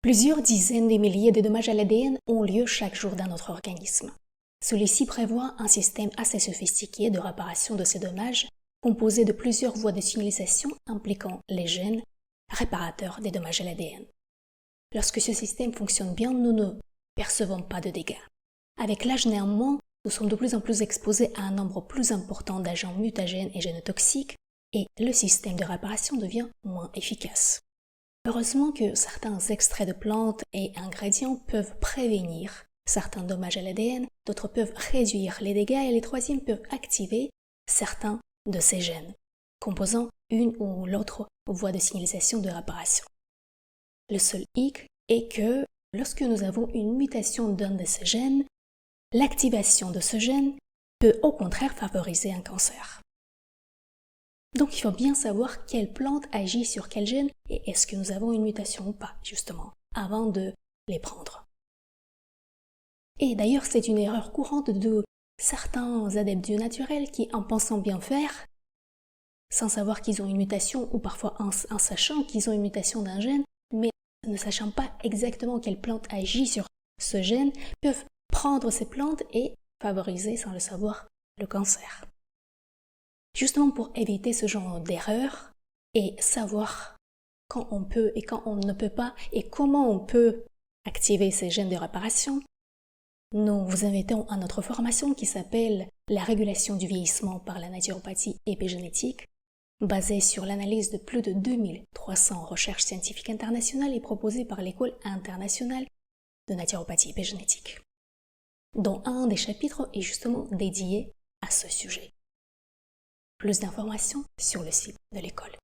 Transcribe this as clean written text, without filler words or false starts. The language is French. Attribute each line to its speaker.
Speaker 1: Plusieurs dizaines de milliers de dommages à l'ADN ont lieu chaque jour dans notre organisme. Celui-ci prévoit un système assez sophistiqué de réparation de ces dommages, composé de plusieurs voies de signalisation impliquant les gènes réparateurs des dommages à l'ADN. Lorsque ce système fonctionne bien, nous ne percevons pas de dégâts. Avec l'âge néanmoins, nous sommes de plus en plus exposés à un nombre plus important d'agents mutagènes et génotoxiques et le système de réparation devient moins efficace. Heureusement que certains extraits de plantes et ingrédients peuvent prévenir certains dommages à l'ADN, d'autres peuvent réduire les dégâts et les troisièmes peuvent activer certains de ces gènes, composant une ou l'autre voie de signalisation de réparation. Le seul hic est que lorsque nous avons une mutation d'un de ces gènes, l'activation de ce gène peut au contraire favoriser un cancer. Donc il faut bien savoir quelle plante agit sur quel gène et est-ce que nous avons une mutation ou pas, justement, avant de les prendre. Et d'ailleurs, c'est une erreur courante de certains adeptes du naturel qui, en pensant bien faire, sans savoir qu'ils ont une mutation ou parfois en sachant qu'ils ont une mutation d'un gène, mais ne sachant pas exactement quelle plante agit sur ce gène, peuvent prendre ces plantes et favoriser, sans le savoir, le cancer. Justement pour éviter ce genre d'erreur et savoir quand on peut et quand on ne peut pas et comment on peut activer ces gènes de réparation, nous vous invitons à notre formation qui s'appelle La régulation du vieillissement par la naturopathie épigénétique, basée sur l'analyse de plus de 2300 recherches scientifiques internationales et proposée par l'École internationale de naturopathie épigénétique, dont un des chapitres est justement dédié à ce sujet. Plus d'informations sur le site de l'école.